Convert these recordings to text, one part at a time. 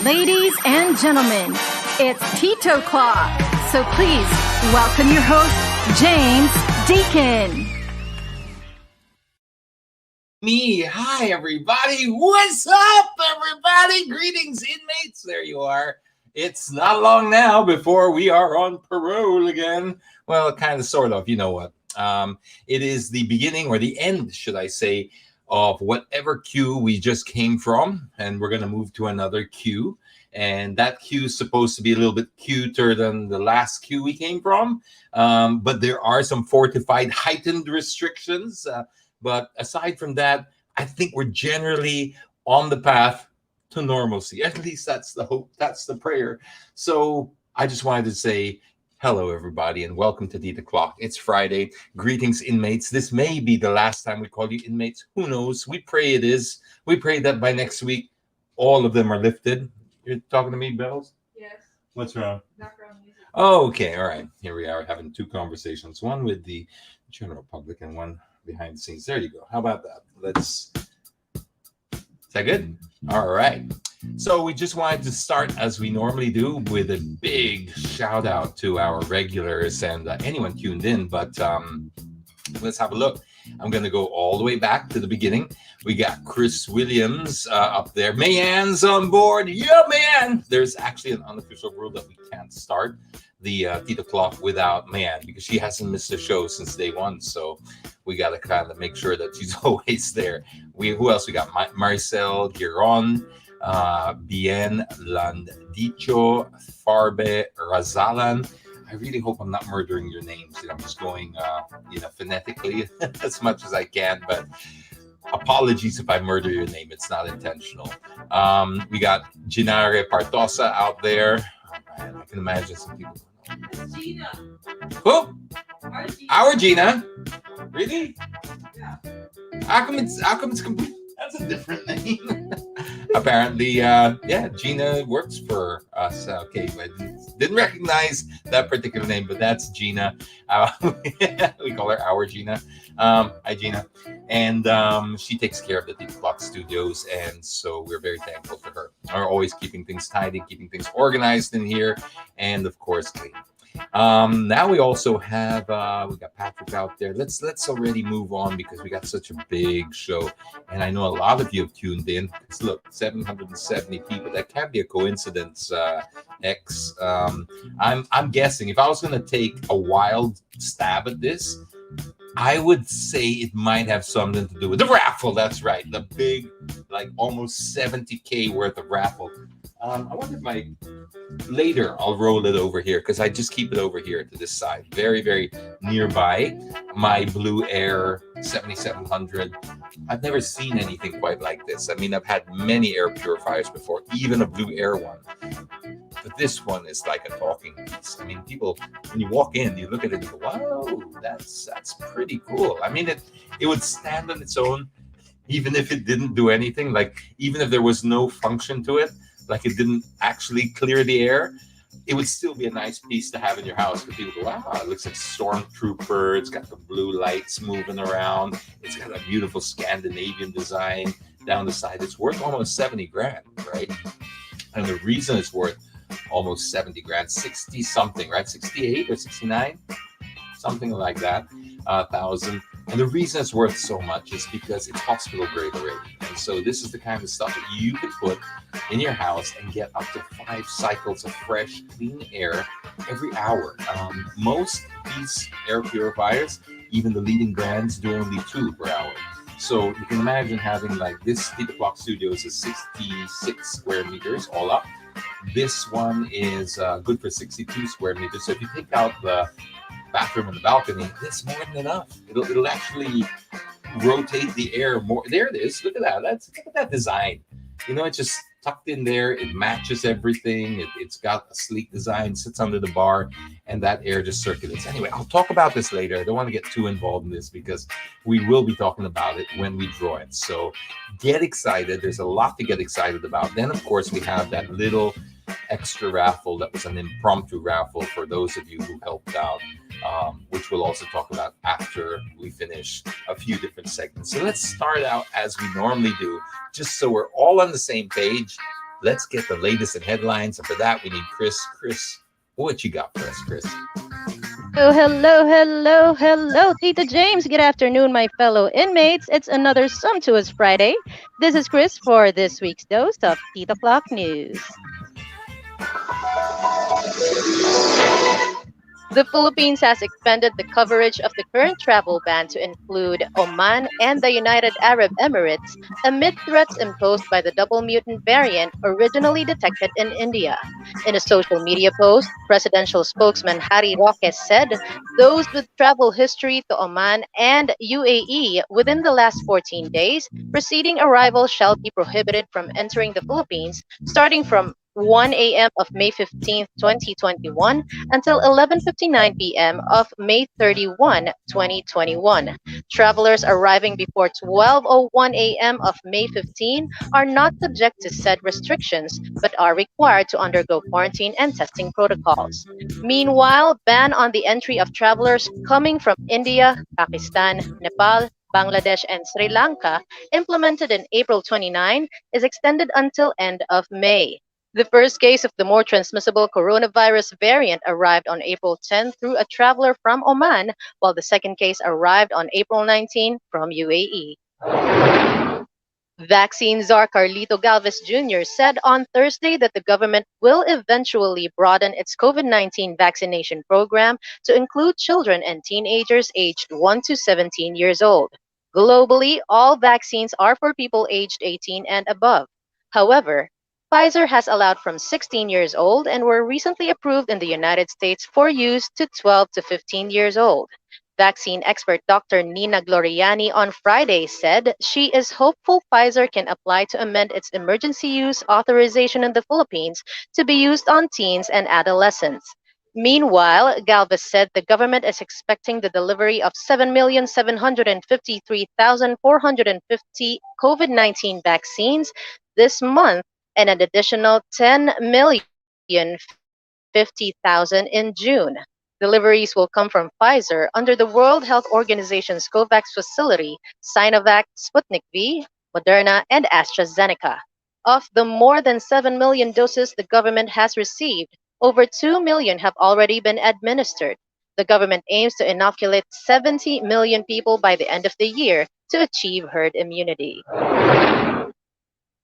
Ladies and gentlemen, it's Tito Clock. So please welcome your host, James Deacon. Hi, everybody. What's up, everybody? Greetings, inmates. There you are. It's not long now before we are on parole again. Well, kind of, sort of. You know what? It is the beginning, or the end, should I say, of whatever queue we just came from. And we're going to move to another queue. And that queue is supposed to be a little bit cuter than the last queue we came from. But there are some fortified, heightened restrictions. But aside from that, I think we're generally on the path to normalcy. At least that's the hope. That's the prayer. So I just wanted to say hello, everybody, and welcome to the Clock. It's Friday. Greetings, inmates. This may be the last time we call you inmates. Who knows? We pray it is. We pray that by next week, all of them are lifted. You're talking to me, Bells? Yes. What's wrong? Background music. Oh, okay. All right. Here we are having two conversations, one with the general public and one behind the scenes. There you go. How about that? Is that good? All right. So we just wanted to start, as we normally do, with a big shout out to our regulars and anyone tuned in. But let's have a look. I'm going to go all the way back to the beginning. We got Chris Williams up there. Mayan's on board. Yeah, Mayan. There's actually an unofficial rule that we can't start the Tito Clock without Mayan because she hasn't missed a show since day one. So we got to kind of make sure that she's always there. Who else we got? Marcel Giron, Bien Landicho, Farbe Razalan. I really hope I'm not murdering your names. I'm just going, phonetically as much as I can. But apologies if I murder your name. It's not intentional. We got Ginare Partosa out there. Oh, man, I can imagine some people. It's Gina. Who? Our Gina. Our Gina. Really? Yeah. How come it's complete? That's a different name. Apparently, Gina works for us. Okay, I didn't recognize that particular name, but that's Gina. We call her Our Gina. Hi, Gina. And she takes care of the Tito Clock Studios, and so we're very thankful for her. We're always keeping things tidy, keeping things organized in here, and of course, clean. Now we also have we got Patrick out there. Let's already move on because we got such a big show, and I know a lot of you have tuned in. Because look, 770 people. That can't be a coincidence. X. I'm guessing if I was going to take a wild stab at this, I would say it might have something to do with the raffle. That's right, the big, like almost 70K worth of raffle. I wonder if later I'll roll it over here because I just keep it over here to this side, very, very nearby. My BlueAir 7700. I've never seen anything quite like this. I mean, I've had many air purifiers before, even a BlueAir one. But this one is like a talking piece. I mean, people, when you walk in, you look at it and you go, wow, that's pretty cool. I mean, it would stand on its own, even if it didn't do anything. Like, even if there was no function to it, like it didn't actually clear the air, it would still be a nice piece to have in your house. Because people go, wow, it looks like Stormtrooper. It's got the blue lights moving around. It's got a beautiful Scandinavian design down the side. It's worth almost 70 grand, right? And the reason it's worth almost 70 grand, 60 something, right? 68 or 69, something like that, thousand. And the reason it's worth so much is because it's hospital grade already. And so this is the kind of stuff that you could put in your house and get up to 5 cycles of fresh, clean air every hour. Most of these air purifiers, even the leading brands, do only 2 per hour. So you can imagine having like this Tito Clock Studios is 66 square meters all up. This one is good for 62 square meters. So if you take out the bathroom and the balcony, it's more than enough. It'll actually rotate the air more. There it is. Look at that. Look at that design. It's just tucked in there. It matches everything. It's got a sleek design, sits under the bar, and that air just circulates. Anyway, I'll talk about this later. I don't want to get too involved in this because we will be talking about it when we draw it. So get excited. There's a lot to get excited about. Then, of course, we have that little extra raffle that was an impromptu raffle for those of you who helped out, which we'll also talk about after we finish a few different segments. So let's start out as we normally do, just so we're all on the same page. Let's get the latest in headlines. And for that, we need Chris. Chris, what you got for us, Chris? Hello, Tita James. Good afternoon, my fellow inmates. It's another Sumptuous Friday. This is Chris for this week's dose of Tita Clock News. The Philippines has expanded the coverage of the current travel ban to include Oman and the United Arab Emirates amid threats imposed by the double mutant variant originally detected in India. In a social media post, presidential spokesman Harry Roque said those with travel history to Oman and UAE within the last 14 days preceding arrival shall be prohibited from entering the Philippines starting from 1 a.m. of May 15, 2021 until 11:59 p.m. of May 31, 2021. Travelers arriving before 12:01 a.m. of May 15 are not subject to said restrictions but are required to undergo quarantine and testing protocols. Meanwhile, ban on the entry of travelers coming from India, Pakistan, Nepal, Bangladesh, and Sri Lanka, implemented in April 29, is extended until end of May. The first case of the more transmissible coronavirus variant arrived on April 10 through a traveler from Oman, while the second case arrived on April 19 from UAE. Vaccine czar Carlito Galvez Jr. said on Thursday that the government will eventually broaden its COVID-19 vaccination program to include children and teenagers aged 1 to 17 years old. Globally, all vaccines are for people aged 18 and above. However, Pfizer has allowed from 16 years old and were recently approved in the United States for use to 12 to 15 years old. Vaccine expert Dr. Nina Gloriani on Friday said she is hopeful Pfizer can apply to amend its emergency use authorization in the Philippines to be used on teens and adolescents. Meanwhile, Galvez said the government is expecting the delivery of 7,753,450 COVID-19 vaccines this month and an additional 10,050,000 in June. Deliveries will come from Pfizer under the World Health Organization's COVAX facility, Sinovac, Sputnik V, Moderna, and AstraZeneca. Of the more than 7 million doses the government has received, over 2 million have already been administered. The government aims to inoculate 70 million people by the end of the year to achieve herd immunity.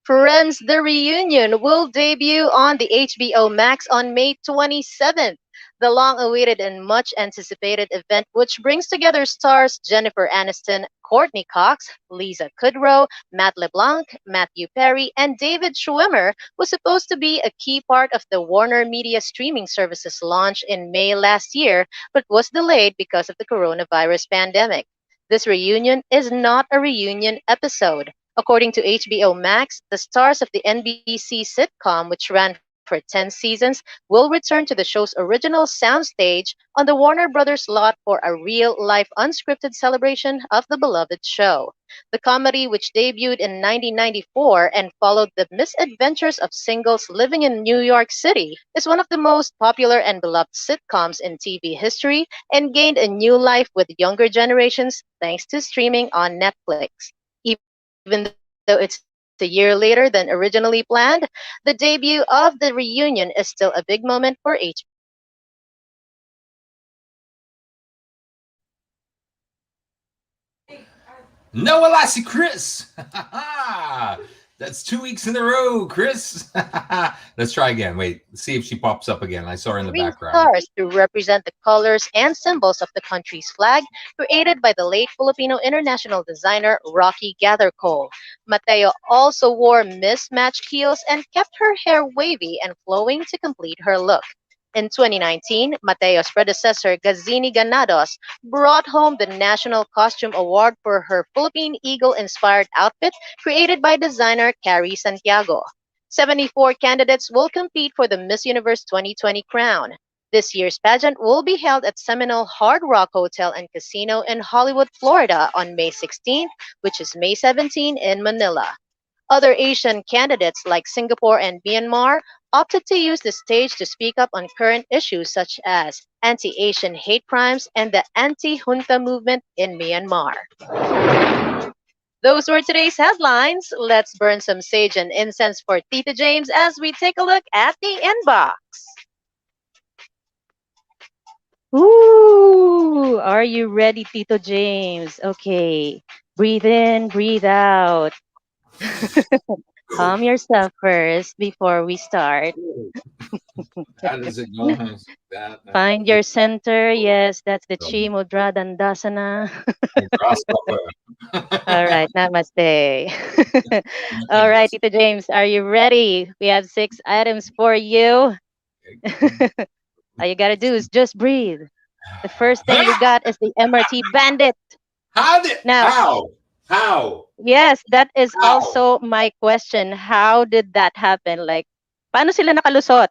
Friends, the reunion will debut on the HBO Max on May 27th. The long awaited and much anticipated event, which brings together stars Jennifer Aniston, Courtney Cox, Lisa Kudrow, Matt LeBlanc, Matthew Perry, and David Schwimmer, was supposed to be a key part of the Warner Media streaming services launch in May last year, but was delayed because of the coronavirus pandemic. This reunion is not a reunion episode. According to HBO Max, the stars of the NBC sitcom, which ran for 10 seasons, will return to the show's original soundstage on the Warner Brothers lot for a real life unscripted celebration of the beloved show. The comedy, which debuted in 1994 and followed the misadventures of singles living in New York City, is one of the most popular and beloved sitcoms in TV history and gained a new life with younger generations thanks to streaming on Netflix. Even though it's a year later than originally planned, the debut of the reunion is still a big moment for HBO Max. Noah Lassie Chris. That's 2 weeks in a row, Chris. Let's try again. Wait, see if she pops up again. I saw her in the Three background. stars to represent the colors and symbols of the country's flag, created by the late Filipino international designer Rocky Gathercole. Mateo also wore mismatched heels and kept her hair wavy and flowing to complete her look. In 2019, Mateo's predecessor Gazini Ganados brought home the National Costume Award for her Philippine Eagle-inspired outfit created by designer Carrie Santiago. 74 candidates will compete for the Miss Universe 2020 crown. This year's pageant will be held at Seminole Hard Rock Hotel and Casino in Hollywood, Florida on May 16th, which is May 17 in Manila. Other Asian candidates like Singapore and Myanmar opted to use the stage to speak up on current issues such as anti-Asian hate crimes and the anti-junta movement in Myanmar. Those were today's headlines. Let's burn some sage and incense for Tita James as we take a look at the inbox. Ooh, are you ready, Tito James? Okay, breathe in, breathe out. Go. Calm yourself first before we start. How does it go? Find your center. Yes, that's the So, Chi Mudra Dandasana. grasshopper. All right, namaste. All right, Tito James, are you ready? We have 6 items for you. All you gotta do is just breathe. The first thing we got is the MRT Bandit. How did Now, how yes, that is how also my question. How did that happen? Like, paano sila nakalusot?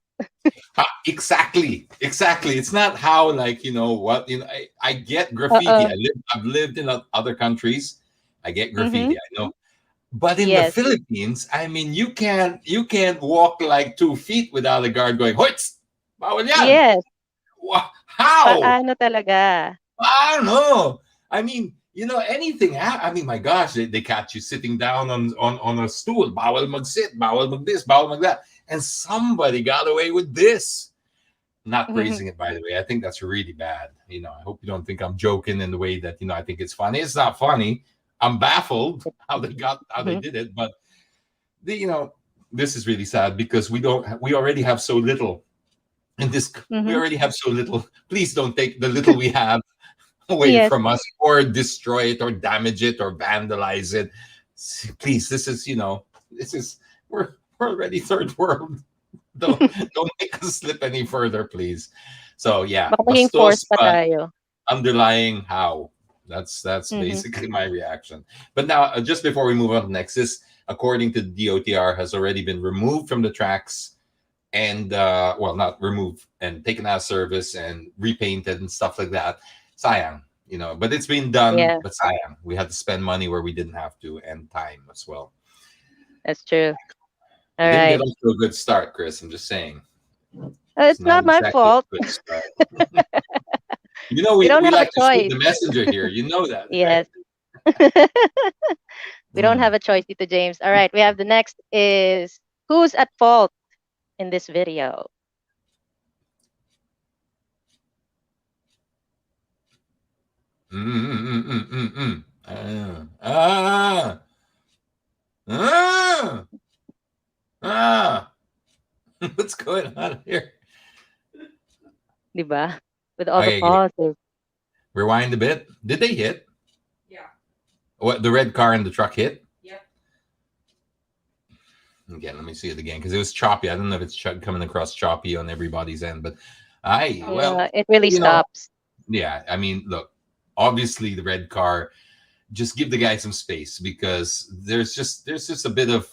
exactly. It's not how, like, what, I get graffiti. Uh-oh. I've lived in other countries. I get Mm-hmm. graffiti, I know. But in the Yes. Philippines, I mean, you can't walk like 2 feet without a guard going, hoits, bawal yan. Yes. How? Paano talaga? I don't know. I mean, anything. I mean, my gosh, they catch you sitting down on a stool. Bawal mag-sit, bawal mag-this, bawal mag-that. And somebody got away with this. Not Mhm. praising it, by the way. I think that's really bad. I hope you don't think I'm joking in the way that, I think it's funny. It's not funny. I'm baffled how they Mhm. did it. But, this is really sad because we already have so little. And we Mhm. already have so little. Please don't take the little we have away Yes. from us, or destroy it, or damage it, or vandalize it. Please, this is we're already third world. Don't make us slip any further, please. So yeah, Baka maging bastos, force pa but tayo. underlying how. That's Mhm. basically my reaction. But now, just before we move on to next, this, according to DOTR, has already been removed from the tracks, and well, not removed, and taken out of service and repainted and stuff like that. Sayang, but it's been done. Yeah, But sayang, we had to spend money where we didn't have to, and time as well. that's true. It All didn't get right. off to a good start, Chris. I'm just saying, it's It's not not my exactly fault. a good start. We don't We have a like to shoot choice. the messenger here. You know that, right? Yes. We don't Mm. have a choice, Tito James. All right. We have the next is who's at fault in this video? Mm. Ah, ah, ah. What's going on here? 'Di ba? With all the Okay, pauses. rewind a bit. Did they hit? Yeah. What, the red car and the truck hit? Yep. Again, let me see it again because it was choppy. I don't know if it's coming across choppy on everybody's end, but well, Yeah, it really you know, stops. yeah. I mean, look, obviously the red car. Just give the guy some space because there's just a bit of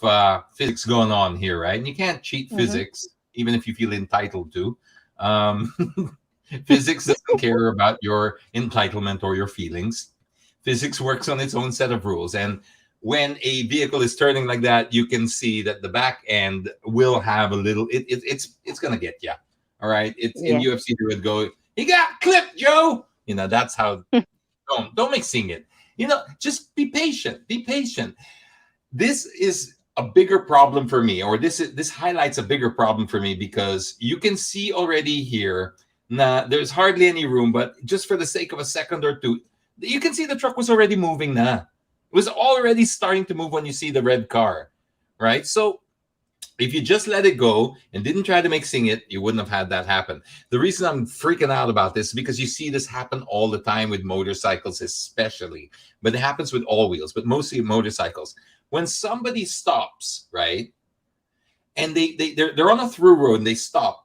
physics going on here, right? And you can't cheat Mm-hmm. physics, even if you feel entitled to. Um, Physics doesn't care about your entitlement or your feelings. Physics works on its own set of rules, and when a vehicle is turning like that, you can see that the back end will have a little. It's gonna get you. All right. It's in Yeah. UFC. They would go, "He got clipped, Joe." That's how. Don't make sing it. Just be patient. Be patient. This is a bigger problem for me, or this highlights a bigger problem for me because you can see already here. Nah, there's hardly any room, but just for the sake of a second or two, you can see the truck was already moving. Nah, it was already starting to move when you see the red car, right? So if you just let it go and didn't try to make sing it, you wouldn't have had that happen. The reason I'm freaking out about this is because you see this happen all the time with motorcycles, especially, but it happens with all wheels, but mostly motorcycles. When somebody stops, right, and they're on a through road and they stop,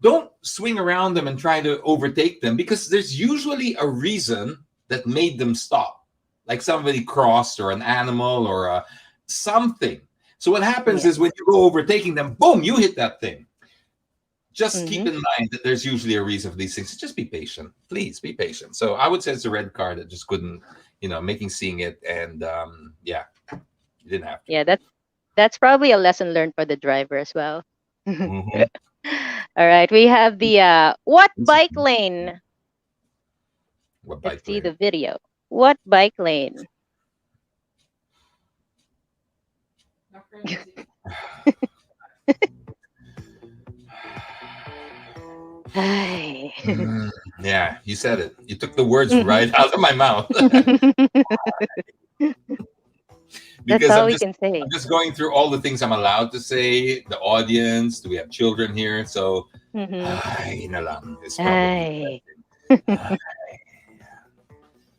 don't swing around them and try to overtake them because there's usually a reason that made them stop, like somebody crossed or an animal or something. So what happens Yeah. is when you go overtaking them, boom, you hit that thing. Just keep Mm-hmm. in mind that there's usually a reason for these things. Just be patient. Please be patient. So I would say it's a red car that just couldn't, making seeing it. And yeah, you didn't have to. Yeah, that's probably a lesson learned for the driver as well. All Mm-hmm. right, we have the what bike lane? What Let's bike see lane? the video. What bike lane? Ay. Yeah, you said it. You took the words right out of my mouth. That's Because all we can say. I'm just going through all the things I'm allowed to say. The audience, do we have children here? So, Mm-hmm. ay, na lang is probably. Ay. Ay.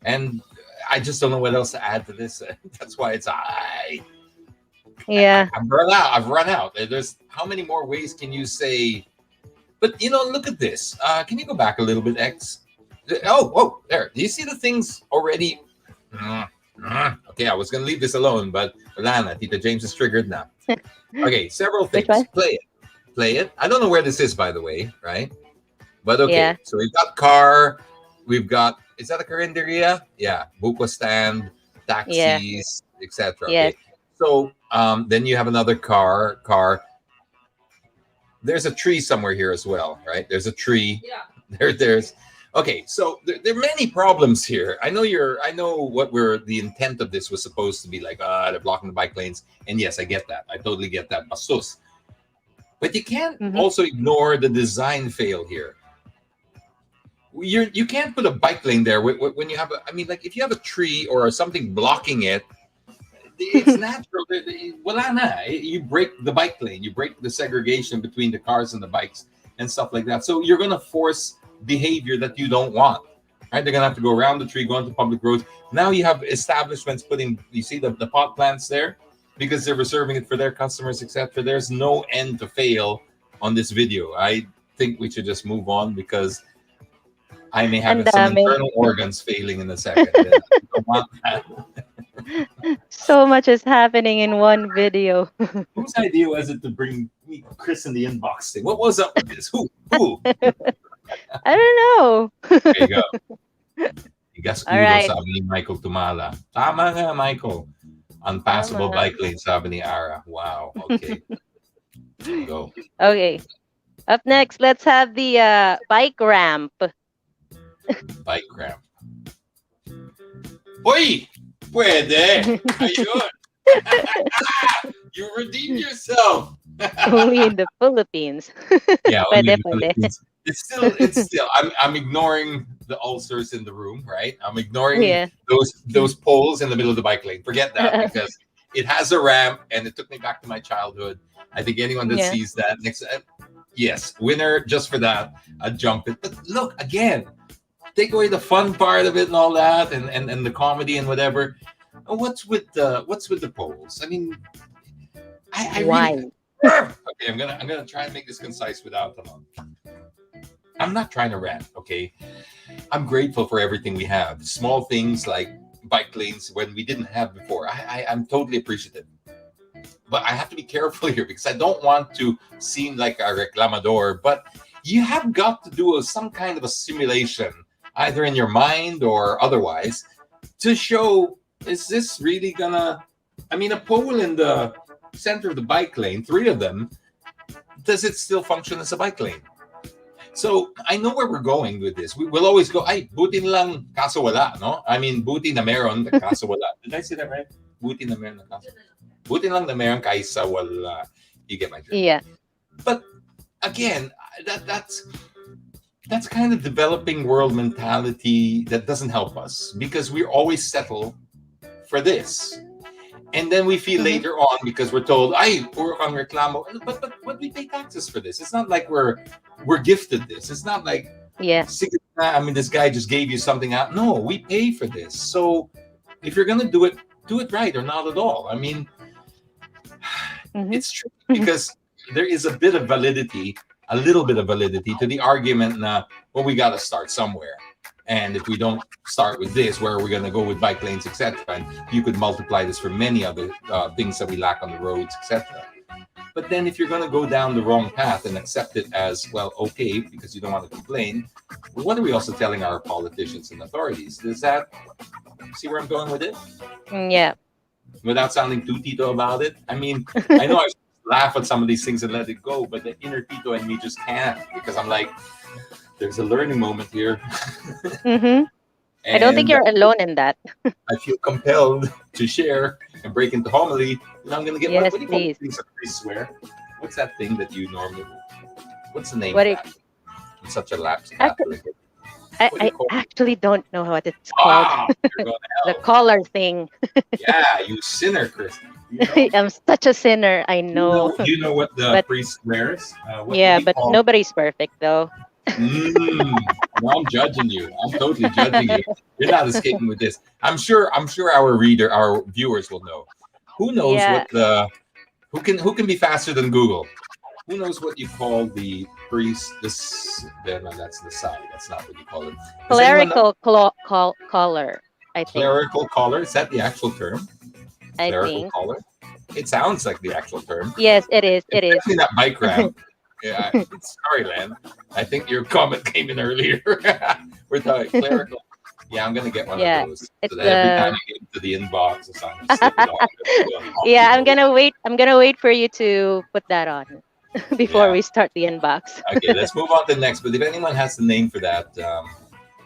And I just don't know what else to add to this. That's why it's Yeah. I've run out. I've run out. There's how many more ways can you say? But look at this. Can you go back a little bit, X? Oh, there. Do you see the things already? Okay, I was gonna leave this alone, but Lana, Tita James is triggered now. Okay, several Which things. one? Play it. I don't know where this is, by the way, right? But okay, Yeah. so we've got car. We've got, is that a carinderia? Yeah, buko stand, Yeah. taxis, etc. Yes. Okay, so then you have another car. There's a tree somewhere here as well, right? There's a tree. Yeah. There's okay. So there are many problems here. I know what the intent of this was supposed to be like. They're blocking the bike lanes, and yes, I get that. I totally get that. Bastos. But you can't also ignore the design fail here. You can't put a bike lane there when you have like if you have a tree or something blocking it, it's natural. Wala na. You break the bike lane. You break the segregation between the cars and the bikes and stuff like that. So you're going to force behavior that you don't want. Right? They're going to have to go around the tree, go onto public roads. Now you have establishments putting, you see the pot plants there? Because they're reserving it for their customers, etc. There's no end to fail on this video. I think we should just move on because I may have Ang some dami. internal organs failing in a second. I don't want that. So much is happening in one video. Whose idea was it to bring me Chris in the inbox thing? What was up with this? Who? I don't know. There you go. Igas All ulo, right. sabi ni Michael Tumala. Tama nga, Michael. Unpassable Tama. bike lane, sabi ni Ara. Wow. Okay. There you go. Okay. Up next, let's have the bike ramp. Bike ramp. Uy! Pwede! Ayun! You redeemed yourself! Only in the Philippines. Yeah, only Pwede, in the pwede. Philippines. It's still I'm ignoring the ulcers in the room, right? I'm ignoring Yeah. those poles in the middle of the bike lane. Forget that because it has a ramp and it took me back to my childhood. I think anyone that Yeah. sees that yes, winner just for that. I'd jump it. But look, again, take away the fun part of it and all that and the comedy and whatever. What's with the poles? I mean, I Why? really okay, I'm gonna try and make this concise without them on. I'm not trying to rant, okay? I'm grateful for everything we have. Small things like bike lanes when we didn't have before. I'm totally appreciative. But I have to be careful here because I don't want to seem like a reclamador. But you have got to do some kind of a simulation, either in your mind or otherwise, to show, is this really gonna... a pole in the center of the bike lane, 3 of them, does it still function as a bike lane? So I know where we're going with this. We will always go, ay, buti na lang kaso wala, no? Buti na meron, kaso wala. Did I say that right? Buti na meron, kaso. Buti na lang na meron kaysa wala. You get my drift. Yeah. But again, that's kind of developing world mentality that doesn't help us because we always settle for this. And then we feel later on because we're told, ay, puro kang reklamo. But we pay taxes for this. It's not like we're gifted this. It's not like, Yeah. this guy just gave you something out. No, we pay for this. So if you're going to do it right or not at all. It's true because there is a little bit of validity to the argument na, well, we got to start somewhere. And if we don't start with this, where are we going to go with bike lanes, etc.? And you could multiply this for many other things that we lack on the roads, etc. But then if you're going to go down the wrong path and accept it as, well, okay, because you don't want to complain, what are we also telling our politicians and authorities? Does that, see where I'm going with it? Yeah. Without sounding too Tito about it. I know I laugh at some of these things and let it go, but the inner Tito in me just can't because I'm like, there's a learning moment here. I don't think And you're alone in that. I feel compelled to share and break into homily. And I'm going to get, Yes, what do you call please. things that they swear? What's that thing that you normally, what's the name What of it, that? I'm such a lapsed actually, Catholic. I, What do you I call it? actually don't know what it's called. Ah, you're going to The hell. collar thing. Yeah, you sinner, Chris. You know? I'm such a sinner, I You know. know, you know what the But priest wears? What do yeah, they but call? nobody's perfect though. No, I'm judging you. I'm totally judging you. You're not escaping with this. I'm sure our viewers will know. Who knows Yeah, what who can be faster than Google? Who knows what you call the priest? No, that's the side. That's not what you call it. Does anyone know? clerical collar, I think. Clerical collar? Is that the actual term? I Clerical think. collar? It sounds like the actual term. Yes, it is. It's It is. definitely not bike ramp. Yeah, sorry, Len. I think your comment came in earlier. We're talking clerical. Yeah, I'm gonna get one of Yeah, those so it's that every time the. I get into the inbox or something, slip it on. Yeah, I'm gonna wait. I'm gonna wait for you to put that on before Yeah. we start the inbox. Okay, let's move on to the next. But if anyone has the name for that,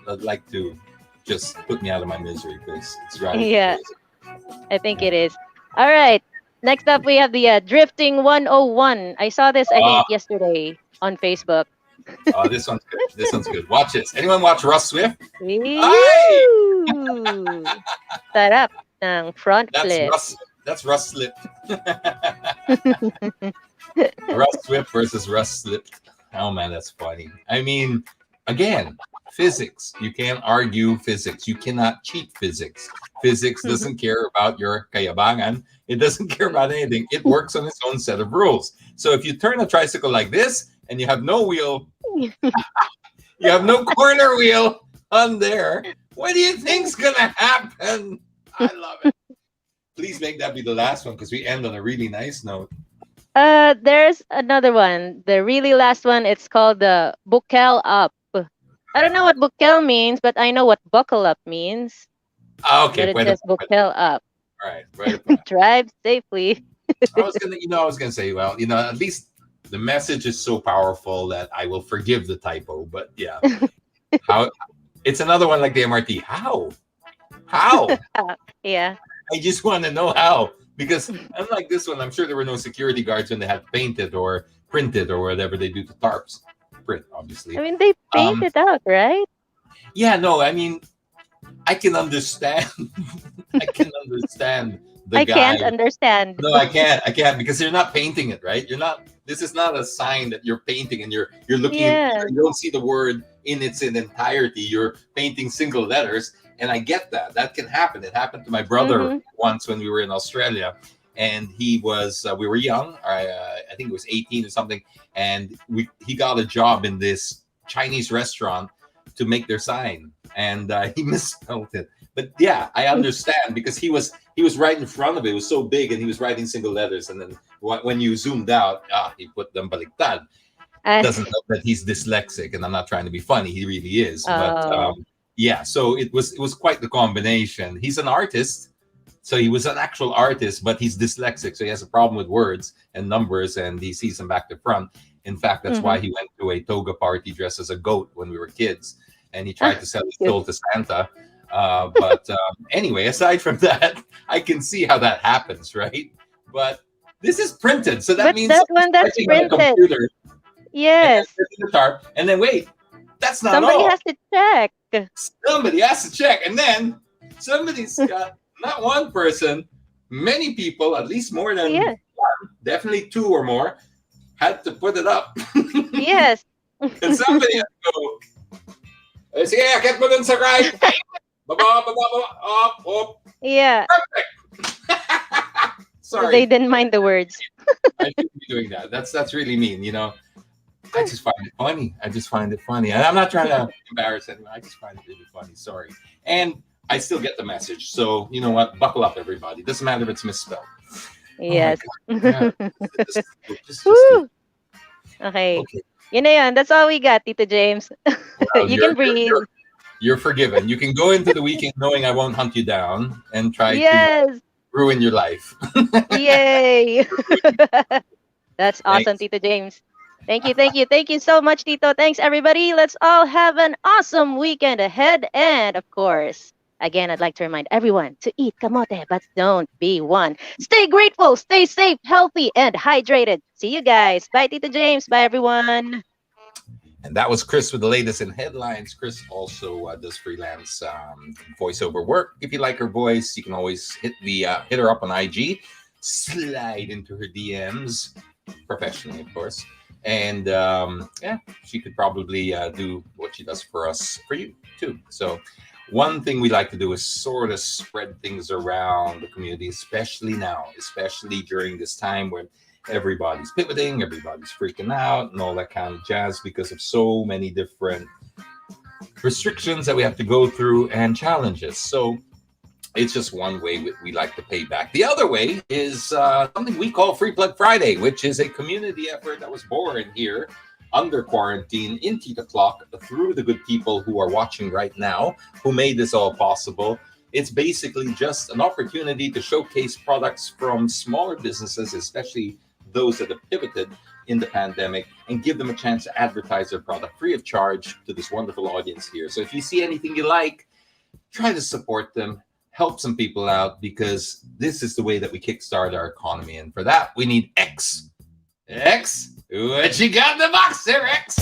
I'd like to just put me out of my misery because it's driving me Yeah, crazy. I think it is. All right. Next up, we have the Drifting 101. I saw this, I Uh, think, yesterday on Facebook. this one's good. This one's good. Watch this. Anyone watch Russ Swift? Hi! Woo! Sarap ng front That's flip. Russ. That's Russ Slip. Russ Swift versus Russ Slipped. Oh man, that's funny. I mean, again, physics. You can't argue physics. You cannot cheat physics. Physics doesn't care about your kayabangan. It doesn't care about anything. It works on its own set of rules. So if you turn a tricycle like this and you have no wheel, you have no corner wheel on there, what do you think's gonna happen? I love it. Please make that be the last one because we end on a really nice note. There's another one. The really last one. It's called the buckle up. I don't know what buckle means, but I know what buckle up means. Ah, But okay, it pwede says po, pwede. buckle up. All right, right. Drive safely. I was gonna say, well, at least the message is so powerful that I will forgive the typo. But yeah, how it's another one like the MRT. How? Yeah. I just want to know how because unlike this one, I'm sure there were no security guards when they had painted or printed or whatever they do to tarps. Print, obviously. I mean, they paint Um, it out, right? yeah, no, I mean, I can understand. I can understand the I guy. can't understand. No, I can't. I can't because you're not painting it, right? You're not. This is not a sign that you're painting, and you're looking. Yeah. You don't see the word in its entirety. You're painting single letters, and I get that. That can happen. It happened to my brother once when we were in Australia, and he was. We were young. I think he was 18 or something, and he got a job in this Chinese restaurant to make their sign, and he misspelled it. But yeah, I understand because he was right in front of it. It was so big, and he was writing single letters. And then when you zoomed out, he put them baliktad. Doesn't help that he's dyslexic, and I'm not trying to be funny. He really is. But yeah, so it was quite the combination. He's an artist, so he was an actual artist, but he's dyslexic, so he has a problem with words and numbers, and he sees them back to front. In fact, that's why he went to a toga party dressed as a goat when we were kids, and he tried to sell his soul to Santa. But anyway, aside from that, I can see how that happens, right? But this is printed, so that But means that one that's typing on a printed. computer, Yes. and then the tarp, and then wait, that's not Somebody all. has to check. Somebody has to check, and then somebody's got not one person, many people, at least more than Yeah. definitely two or more, had to put it up. Yes. And somebody had to go, sige, akit mo dun sa right. Baba, up. Yeah. Sorry. They didn't mind the words. I shouldn't be doing that. That's really mean, I just find it funny. And I'm not trying to embarrass anyone. I just find it really funny. Sorry. And I still get the message. So, you know what? Buckle up, everybody. Doesn't matter if it's misspelled. Yes. Oh my God. Yeah. Just- Woo! Okay. Okay. Yun na yun. That's all we got, Tito James. Well, You can breathe. You're forgiven. You can go into the weekend knowing I won't hunt you down and try to Yes. ruin your life. Yay. That's Thanks. awesome, Tito James. Thank you so much, Tito. Thanks, everybody. Let's all have an awesome weekend ahead. And of course, again, I'd like to remind everyone to eat kamote, but don't be one. Stay grateful, stay safe, healthy, and hydrated. See you guys. Bye, Tito James. Bye, everyone. And that was Chris with the latest in headlines. Chris also does freelance voiceover work. If you like her voice, you can always hit her up on IG, slide into her DMs, professionally, of course. And yeah, she could probably do what she does for us, for you too. So one thing we like to do is sort of spread things around the community, especially now, especially during this time when everybody's pivoting, everybody's freaking out, and all that kind of jazz because of so many different restrictions that we have to go through and challenges. So it's just one way we like to pay back. The other way is something we call Free Plug Friday, which is a community effort that was born here under quarantine in Tita Clock through the good people who are watching right now, who made this all possible. It's basically just an opportunity to showcase products from smaller businesses, especially those that have pivoted in the pandemic, and give them a chance to advertise their product free of charge to this wonderful audience here. So if you see anything you like, try to support them, help some people out, because this is the way that we kickstart our economy. And for that, we need X. X, what you got in the box there, X?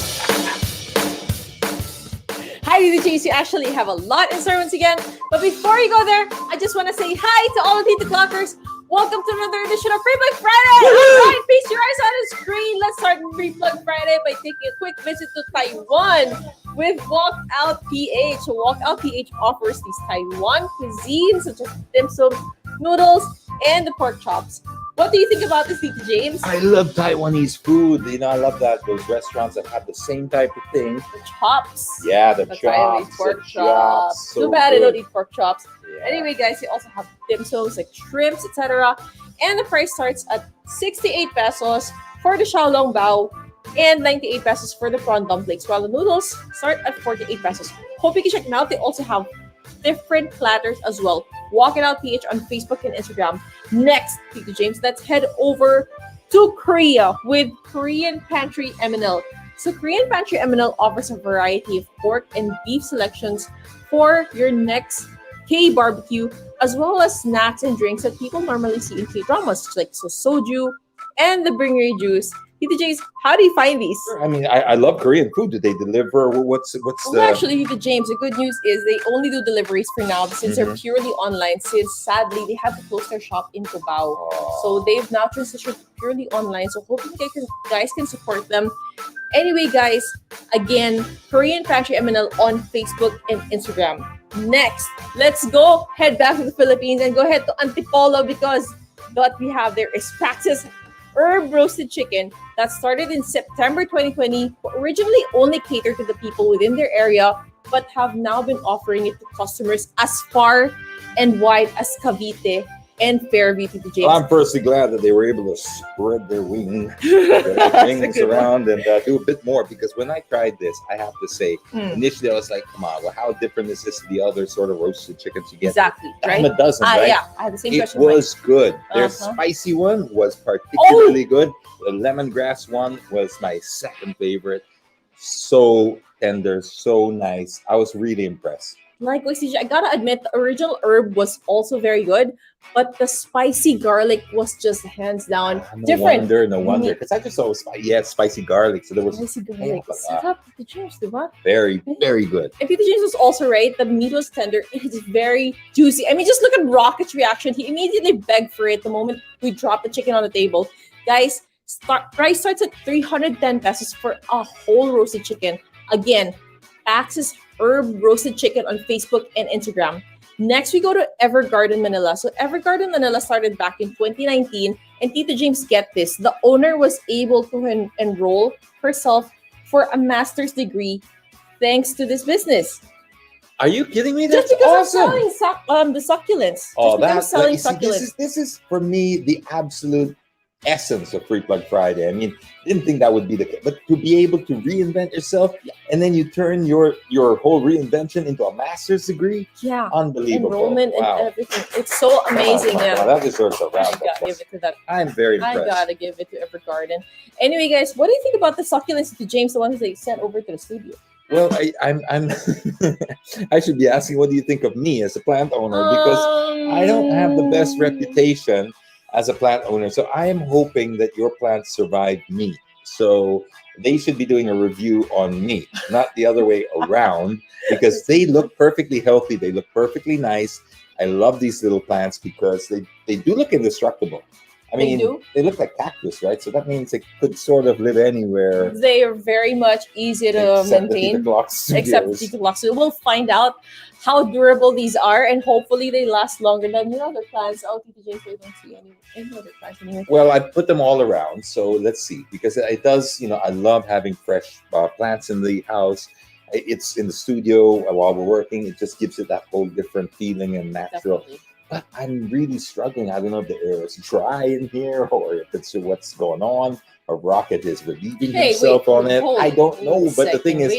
Hi, DJs. You actually have a lot in store once again. But before you go there, I just want to say hi to all of the clockers. Welcome to another edition of Free Plug Friday. All right, face your eyes on the screen. Let's start Free Plug Friday by taking a quick visit to Taiwan with Walkout PH. So Walkout PH offers these Taiwan cuisines such as dim sum, noodles, and the pork chops. What do you think about this, Tito James? I love Taiwanese food. You know, I love that those restaurants that have the same type of thing. The chops. Yeah, the That's chops. Taiwanese pork the chops. So Too bad I good. don't eat pork chops. Yeah. Anyway, guys, you also have dim sums like shrimps, etc. And the price starts at 68 pesos for the xiaolong bao and 98 pesos for the prawn dumplings, while the noodles start at 48 pesos. Hope you can check them out. They also have different platters as well. Walk It Out PH on Facebook and Instagram. Next, Tito James, let's head over to Korea with Korean Pantry M&L. So Korean Pantry M&L offers a variety of pork and beef selections for your next K-barbecue, as well as snacks and drinks that people normally see in K-dramas, like soju and the Bring Your Juice. Tito James, how do you find these? I mean, I love Korean food. Do they deliver? What's Well, the? actually, Tito James, the good news is they only do deliveries for now since they're purely online. Since sadly they had to close their shop in Cubao, so they've now transitioned to purely online. So hoping you guys can support them. Anyway, guys, again, Korean Pantry M&L on Facebook and Instagram. Next, let's go head back to the Philippines and go ahead to Antipolo because what we have there is Praxis Herb Roasted Chicken that started in September 2020, originally only catered to the people within their area, but have now been offering it to customers as far and wide as Cavite and Fairview, to James. Well, I'm personally glad that they were able to spread their wings around and do a bit more, because when I tried this, I have to say, initially I was like, come on, well, how different is this to the other sort of roasted chickens you get? Exactly, right? A dozen, right? Yeah, I had the same It question. was good. Their spicy one was particularly good. The lemongrass one was my second favorite. So tender, so nice. I was really impressed. Likewise, CJ, I gotta admit, the original herb was also very good, but the spicy garlic was just hands down different. No wonder. Because I just saw spicy garlic. So there was spicy garlic. Sarap, Tito James, diba? very, very good. And Tito James was also right. The meat was tender. It's very juicy. I mean, just look at Rocket's reaction. He immediately begged for it the moment we dropped the chicken on the table. Guys, price starts at 310 pesos for a whole roasted chicken. Again, Axis Herb Roasted Chicken on Facebook and Instagram. Next, we go to Evergarden Manila. So Evergarden Manila started back in 2019. And Tito James, get this. The owner was able to enroll herself for a master's degree thanks to this business. Are you kidding me? That's Just because awesome. of selling the succulents. Oh, Just because that's of selling like, succulents. this is for me the absolute essence of Free Plug Friday. I mean, didn't think that would be the case, but to be able to reinvent yourself and then you turn your whole reinvention into a master's degree, Yeah. unbelievable. Enrollment Wow. and everything. It's so amazing. Wow, Yeah. that deserves a I round of gotta give applause. it to that. I'm very I impressed. gotta give it to Evergarden. Anyway, guys, what do you think about the succulents to James, the ones they sent over to the studio? Well, I'm I should be asking, what do you think of me as a plant owner? Because I don't have the best reputation as a plant owner. So I am hoping that your plants survive me. So they should be doing a review on me, not the other way around, because they look perfectly healthy. They look perfectly nice. I love these little plants because they do look indestructible. I They mean, do? they look like cactus, right? So that means they could sort of live anywhere They are very much easy to except the maintain. Tita Clock Except Studios. Tito Locks. So we'll find out how durable these are, and hopefully they last longer than the other plants. Oh, Tito James, I don't see any other plants anymore. Well, I put them all around, so let's see. Because it does, I love having fresh plants in the house. It's in the studio while we're working. It just gives it that whole different feeling and natural. Definitely. But I'm really struggling. I don't know if the air is dry in here or if it's what's going on. A rocket is relieving himself on it. I don't know. But the thing is,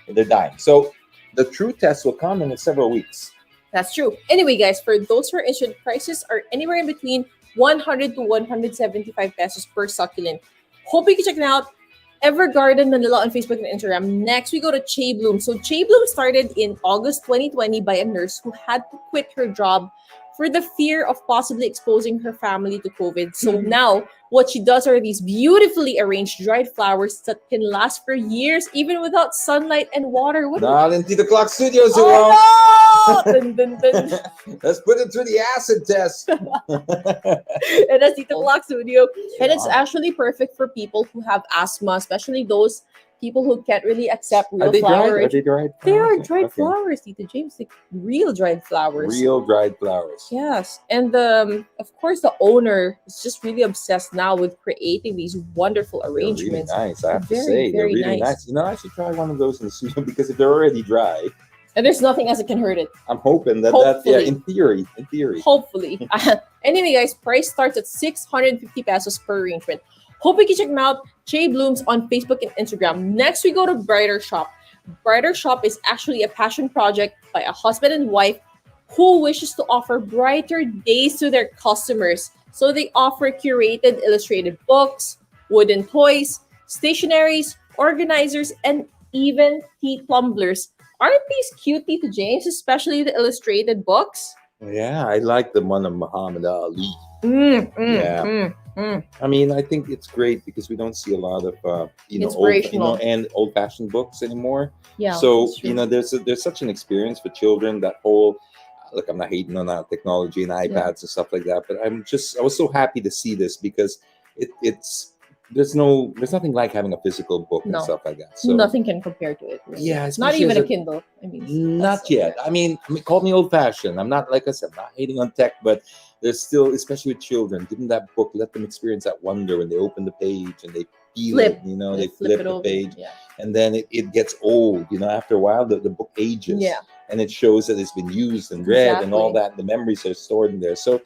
they're dying. So the true test will come in several weeks. That's true. Anyway, guys, for those who are interested, prices are anywhere in between 100 to 175 pesos per succulent. Hope you can check it out. Evergarden Manila on Facebook and Instagram. Next, we go to Che Bloom. So Che Bloom started in August 2020 by a nurse who had to quit her job for the fear of possibly exposing her family to COVID. So now, what she does are these beautifully arranged dried flowers that can last for years, even without sunlight and water. What Not in Tita Clock Studios, it won't. Oh no! Dun, dun, dun. Let's put it through the acid test. And that's Tito Clock Studio. And it's actually perfect for people who have asthma, especially those people who can't really accept real Are they dried? flowers. Are they dried? They are Okay, dried okay. flowers, Tito James. Like real dried flowers. Real dried flowers. Yes. And of course, the owner is just really obsessed now with creating these wonderful They're really arrangements. nice, I have to Very, say. They're very really nice. nice. I should try one of those in the studio because if they're already dry, And there's nothing else that can hurt it. I'm hoping that Hopefully. in theory. Hopefully. Anyway, guys, price starts at 650 pesos per arrangement. Hope you can check them out. Che Blooms on Facebook and Instagram. Next, we go to Brighter Shop. Brighter Shop is actually a passion project by a husband and wife who wishes to offer brighter days to their customers. So they offer curated illustrated books, wooden toys, stationaries, organizers, and even tea tumblers. Aren't these cute, Tito James, especially the illustrated books? Yeah, I like the one of Muhammad Ali. Yeah. I mean, I think it's great because we don't see a lot of Inspirational. old-fashioned books anymore. Yeah. So that's true. there's such an experience for children. That whole look, I'm not hating on technology and iPads and stuff like that, but I was so happy to see this because it's there's nothing like having a physical book and No. stuff like that. So Nothing can compare to it. Really. yeah, It's not especially even as a Kindle. I mean, not yet. I mean, call me old-fashioned. I'm not, like I said, I'm not hating on tech, but there's still, especially with children, give them that book, let them experience that wonder when they open the page and they feel Flip. it. They flip it the over. page, Yeah. and then it gets old. After a while, the book ages. Yeah. And it shows that it's been used and read and all that. The memories are stored in there. So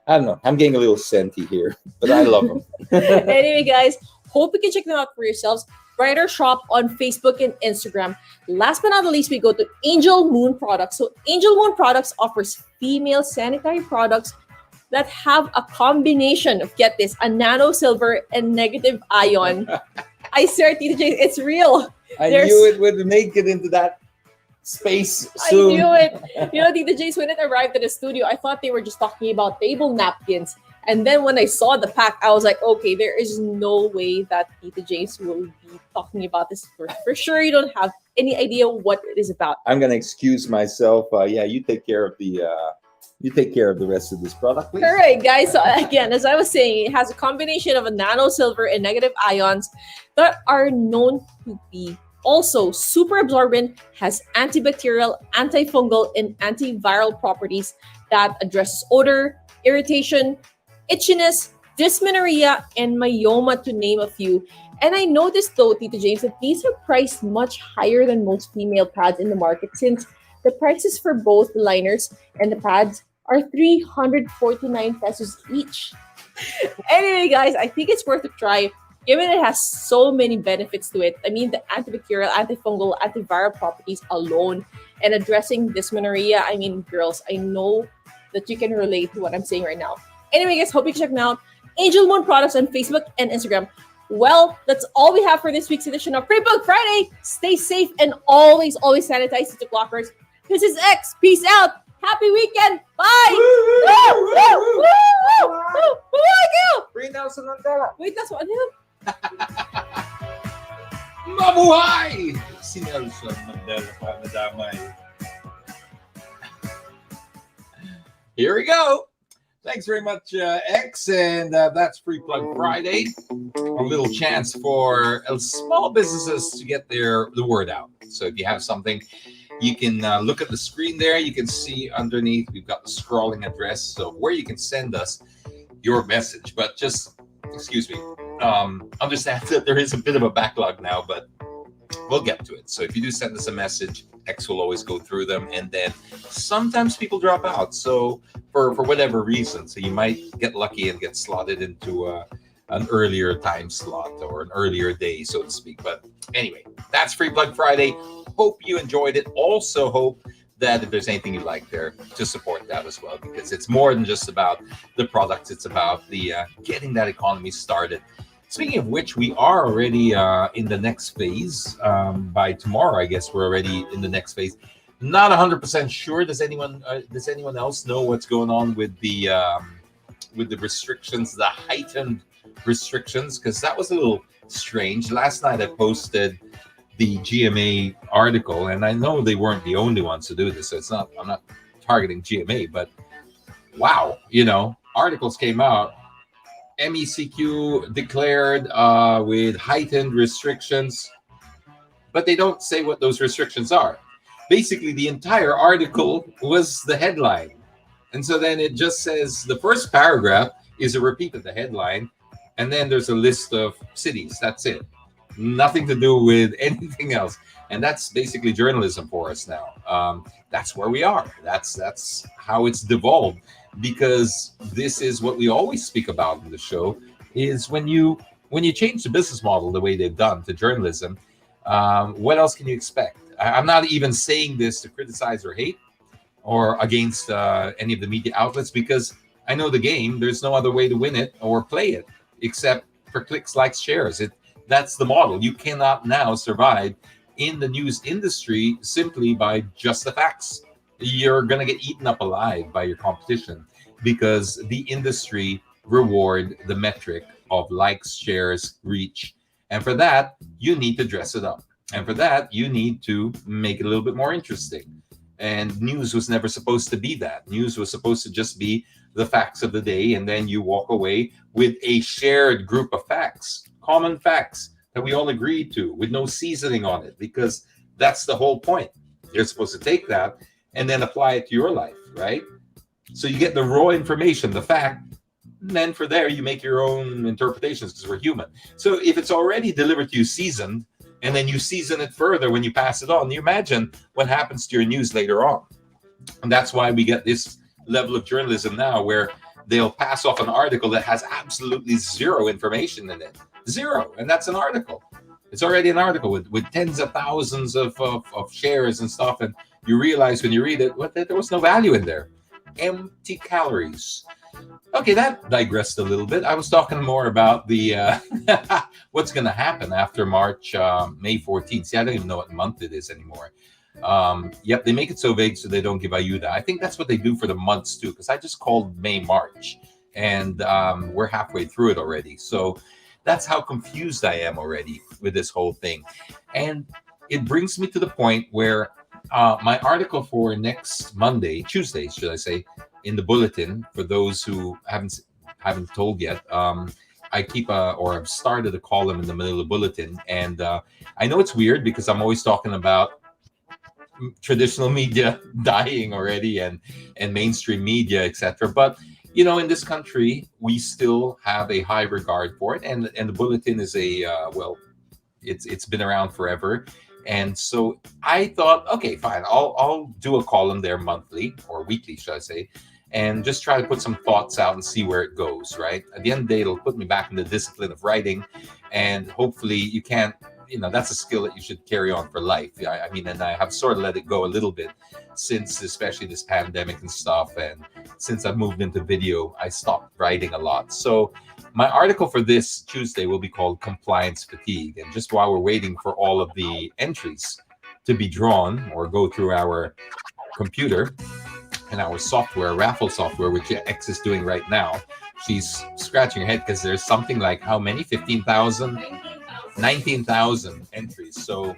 I don't know. I'm getting a little senti here, but I love them. Anyway, guys, hope you can check them out for yourselves. Brighter Shop on Facebook and Instagram. Last but not the least, we go to Angel Moon Products. So Angel Moon Products offers female sanitary products that have a combination of, get this, a nano silver and negative ion. I swear, Tito J, it's real. I There's- knew it would make it into that space soon. I knew it. Tito J's, when it arrived at the studio, I thought they were just talking about table napkins. And then when I saw the pack, I was like, okay, there is no way that Tito James will be talking about this. For sure, you don't have any idea what it is about. I'm gonna excuse myself. You take care of the rest of this product, please. All right, guys. So again, as I was saying, it has a combination of a nano silver and negative ions that are known to be also super absorbent, has antibacterial, antifungal, and antiviral properties that address odor, irritation, itchiness, dysmenorrhea, and myoma, to name a few. And I noticed, though, Tito James, that these are priced much higher than most female pads in the market, since the prices for both the liners and the pads are 349 pesos each. Anyway, guys, I think it's worth a try given it has so many benefits to it. I mean, the antibacterial, antifungal, antiviral properties alone and addressing dysmenorrhea. I mean, girls, I know that you can relate to what I'm saying right now. Anyway, guys, hope you check out Angel Moon products on Facebook and Instagram. Well, that's all we have for this week's edition of Free Book Friday. Stay safe and always sanitize the clockers. This is X. Peace out. Happy weekend. Bye. Woo! Woo! Woo! Woo! Woo! Woo! Free Nelson Mandela. Wait, that's what I Mabuhay! Si Nelson Mandela pa nadamay. Here we go. Thanks very much, X. And that's Free Plug Friday. A little chance for small businesses to get the word out. So if you have something, you can look at the screen there. You can see underneath, we've got the scrolling address. So where you can send us your message. But just, excuse me, understand that there is a bit of a backlog now, but we'll get to it. So if you do send us a message, X will always go through them. And then sometimes people drop out. So for whatever reason, so you might get lucky and get slotted into an earlier time slot or an earlier day, so to speak. But anyway, that's Free Plug Friday. Hope you enjoyed it. Also hope that if there's anything you like there, to support that as well, because it's more than just about the products. It's about the getting that economy started. Speaking of which, we are already in the next phase. By tomorrow, I guess we're already in the next phase. Not 100% sure. Does anyone else know what's going on with the restrictions, the heightened restrictions? Because that was a little strange. Last night I posted the GMA article, and I know they weren't the only ones to do this. So I'm not targeting GMA, but wow, articles came out. MECQ declared with heightened restrictions, but they don't say what those restrictions are. Basically, the entire article was the headline. And so then it just says the first paragraph is a repeat of the headline. And then there's a list of cities. That's it. Nothing to do with anything else. And that's basically journalism for us now. That's where we are. That's how it's devolved. Because this is what we always speak about in the show, is when you change the business model the way they've done to journalism, what else can you expect? I'm not even saying this to criticize or hate or against any of the media outlets, because I know the game. There's no other way to win it or play it except for clicks, likes, shares. That's the model. You cannot now survive in the news industry simply by just the facts. You're going to get eaten up alive by your competition, because the industry reward the metric of likes, shares, reach. And for that, you need to dress it up. And for that, you need to make it a little bit more interesting. And news was never supposed to be that. News was supposed to just be the facts of the day. And then you walk away with a shared group of facts, common facts that we all agreed to, with no seasoning on it, because that's the whole point. You're supposed to take that and then apply it to your life, right? So you get the raw information, the fact, and then for there, you make your own interpretations, because we're human. So if it's already delivered to you seasoned, and then you season it further when you pass it on, you imagine what happens to your news later on. And that's why we get this level of journalism now, where they'll pass off an article that has absolutely zero information in it. Zero. And that's an article. It's already an article with tens of thousands of shares and stuff. And you realize when you read it, there was no value in there. Empty calories. Okay, that digressed a little bit. I was talking more about the what's going to happen after March, May 14th. See, I don't even know what month it is anymore. Yep, they make it so vague so they don't give ayuda. I think that's what they do for the months too, because I just called May, March, and we're halfway through it already. So that's how confused I am already with this whole thing. And it brings me to the point where my article for next Tuesday, should I say, in the bulletin, for those who haven't told yet, I keep I've started a column in the Manila Bulletin, and I know it's weird because I'm always talking about traditional media dying already and mainstream media, etc. But in this country, we still have a high regard for it, and the Bulletin is it's been around forever. And so I thought, okay, fine, I'll do a column there monthly or weekly, should I say. and just try to put some thoughts out and see where it goes, right? At the end of the day, it'll put me back in the discipline of writing, and hopefully you can't, that's a skill that you should carry on for life. I mean, and I have sort of let it go a little bit since, especially this pandemic and stuff, and since I've moved into video, I stopped writing a lot. So my article for this Tuesday will be called Compliance Fatigue. And just while we're waiting for all of the entries to be drawn or go through our computer and our software, Raffle software, which X is doing right now, she's scratching her head because there's something like how many? 15,000? 19,000 entries. So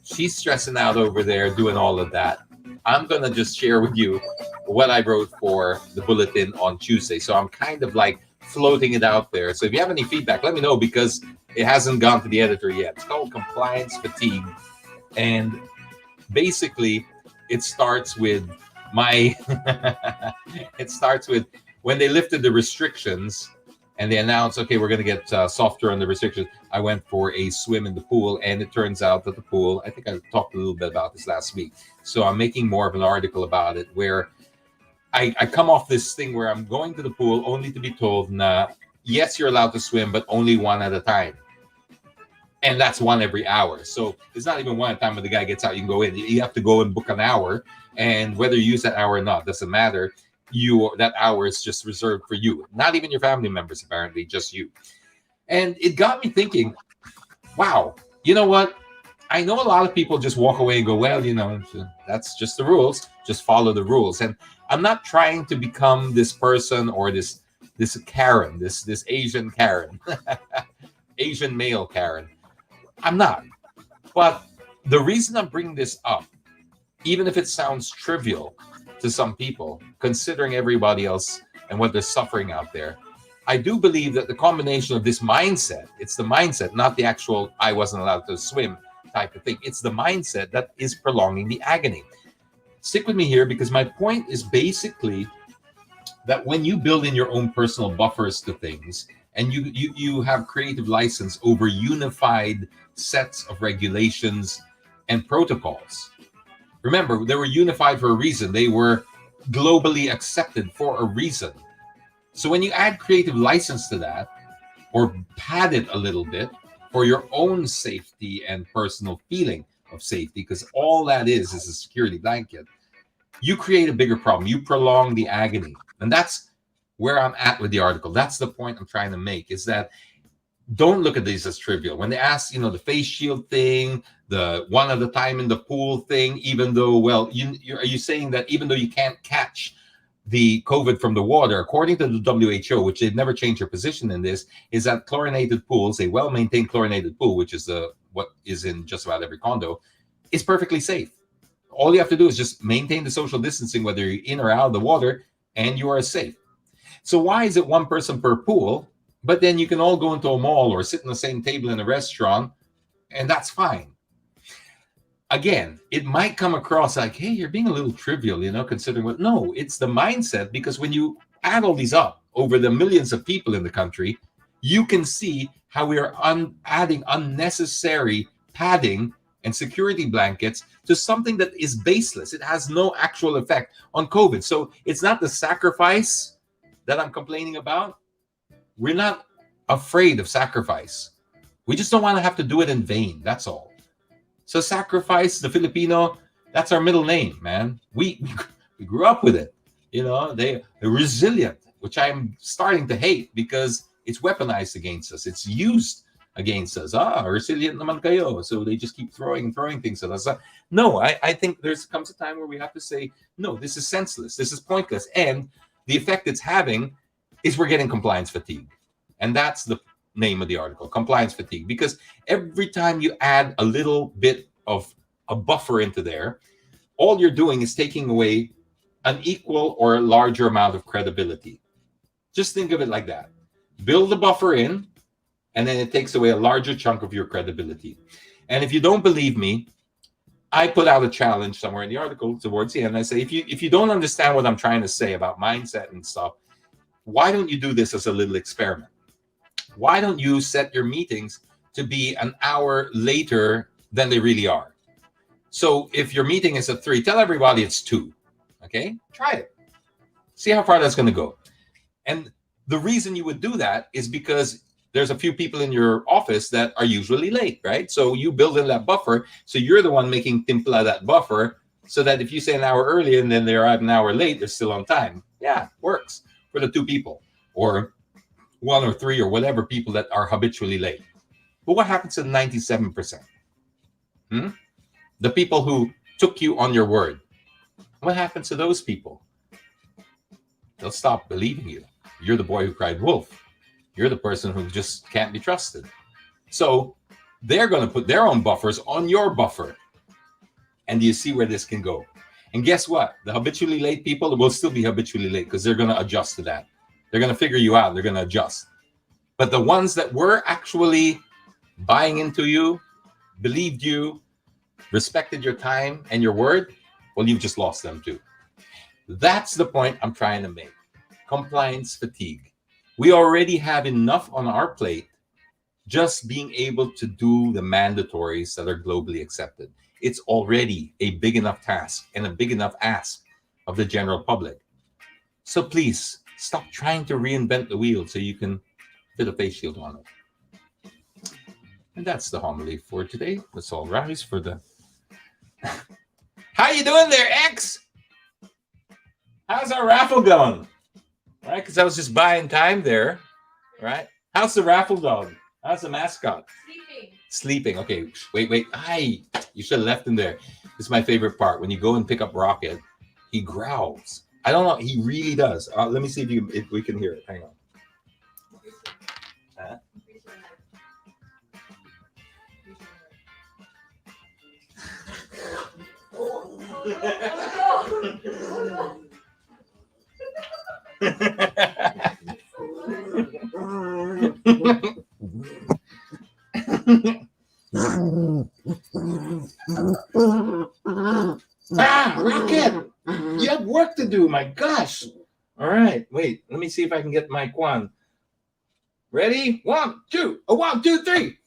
she's stressing out over there doing all of that. I'm going to just share with you what I wrote for the bulletin on Tuesday. So I'm kind of like floating it out there. So if you have any feedback, let me know, because it hasn't gone to the editor yet. It's called Compliance Fatigue. And basically, it starts with it starts with when they lifted the restrictions and they announced, okay, we're going to get softer on the restrictions. I went for a swim in the pool, and it turns out that the pool, I think I talked a little bit about this last week. So I'm making more of an article about it, where I come off this thing where I'm going to the pool only to be told, nah, yes, you're allowed to swim, but only one at a time. And that's one every hour. So it's not even one at a time when the guy gets out, you can go in. You have to go and book an hour. And whether you use that hour or not, doesn't matter. That hour is just reserved for you. Not even your family members, apparently, just you. And it got me thinking, wow, you know what? I know a lot of people just walk away and go, well, that's just the rules. Just follow the rules. And I'm not trying to become this person or this Karen, this Asian Karen, Asian male Karen. I'm not. But the reason I'm bringing this up, even if it sounds trivial to some people, considering everybody else and what they're suffering out there, I do believe that the combination of this mindset, it's the mindset, not the actual I wasn't allowed to swim type of thing. It's the mindset that is prolonging the agony. Stick with me here, because my point is basically that when you build in your own personal buffers to things, and you have creative license over unified sets of regulations and protocols. Remember, they were unified for a reason. They were globally accepted for a reason. So when you add creative license to that, or pad it a little bit for your own safety and personal feeling of safety, because all that is a security blanket, you create a bigger problem. You prolong the agony. And that's where I'm at with the article. That's the point I'm trying to make, is that don't look at these as trivial. When they ask, the face shield thing, the one at a time in the pool thing, even though, well, are you saying that even though you can't catch the COVID from the water, according to the WHO, which they've never changed their position in this, is that chlorinated pools, a well-maintained chlorinated pool, which is what is in just about every condo, is perfectly safe. All you have to do is just maintain the social distancing, whether you're in or out of the water, and you are safe. So why is it one person per pool, but then you can all go into a mall or sit on the same table in a restaurant, and that's fine? Again, it might come across like, hey, you're being a little trivial, considering what. No, it's the mindset, because when you add all these up over the millions of people in the country, you can see how we are adding unnecessary padding and security blankets to something that is baseless. It has no actual effect on COVID. So it's not the sacrifice that I'm complaining about. We're not afraid of sacrifice. We just don't want to have to do it in vain. That's all. So sacrifice, the Filipino, that's our middle name, man. We grew up with it. They're resilient, which I'm starting to hate, because it's weaponized against us. It's used against us. Resilient naman kayo. So they just keep throwing things at us. No, I think comes a time where we have to say, no, this is senseless. This is pointless. And the effect it's having is we're getting compliance fatigue. And that's the name of the article, Compliance Fatigue. Because every time you add a little bit of a buffer into there, all you're doing is taking away an equal or a larger amount of credibility. Just think of it like that. Build the buffer in, and then it takes away a larger chunk of your credibility. And if you don't believe me, I put out a challenge somewhere in the article towards the end. I say, if you don't understand what I'm trying to say about mindset and stuff, why don't you do this as a little experiment? Why don't you set your meetings to be an hour later than they really are? So if your meeting is at 3, tell everybody it's 2. Okay? Try it. See how far that's going to go. And the reason you would do that is because there's a few people in your office that are usually late, right? So you build in that buffer. So you're the one making timpla that buffer so that if you say an hour early and then they arrive an hour late, they're still on time. Yeah, works for the two people or one or three or whatever people that are habitually late. But what happens to 97%? The people who took you on your word. What happens to those people? They'll stop believing you. You're the boy who cried wolf. You're the person who just can't be trusted. So they're going to put their own buffers on your buffer. And do you see where this can go? And guess what? The habitually late people will still be habitually late because they're going to adjust to that. They're going to figure you out. They're going to adjust. But the ones that were actually buying into you, believed you, respected your time and your word, well, you've just lost them too. That's the point I'm trying to make. Compliance fatigue. We already have enough on our plate just being able to do the mandatories that are globally accepted. It's already a big enough task and a big enough ask of the general public. So please stop trying to reinvent the wheel so you can fit a face shield on it. And that's the homily for today. Let's all rise for the... How you doing there, X? How's our raffle going? Right, because I was just buying time there. Right? How's the raffle dog? How's the mascot? Sleeping. Okay. Wait. Hi. You should have left him there. This is my favorite part. When you go and pick up Rocket, he growls. I don't know. He really does. Let me see if we can hear it. Hang on. Rocket! You have work to do, my gosh. All right, wait. Let me see if I can get my Kwan. Ready? 1, 2. 1, 2, 3.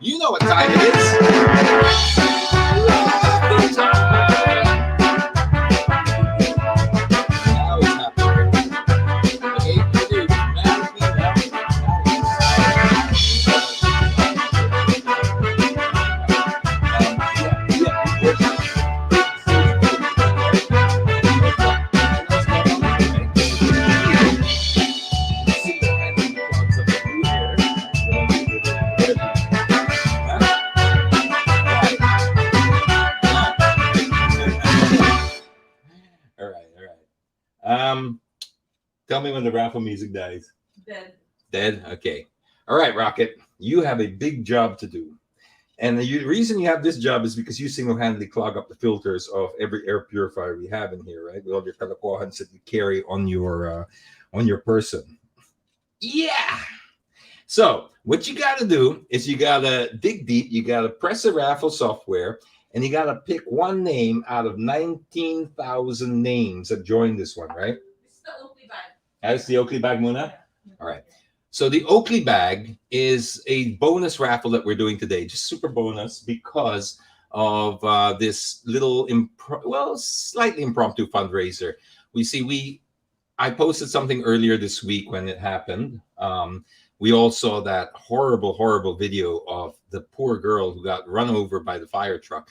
You know what time it is. Now it's not there. Okay, dude, tell me when the raffle music dies. Dead? Okay. All right, Rocket. You have a big job to do. And the reason you have this job is because you single-handedly clog up the filters of every air purifier we have in here, right? With all your kalokohans that you carry on your person. Yeah. So what you got to do is you got to dig deep. You got to press the raffle software, and you got to pick one name out of 19,000 names that joined this one, right? It's the Oakley bag. That's the Oakley bag, Muna? All right. So the Oakley bag is a bonus raffle that we're doing today, just super bonus because of this little, slightly impromptu fundraiser. I posted something earlier this week when it happened. We all saw that horrible, horrible video of the poor girl who got run over by the fire truck.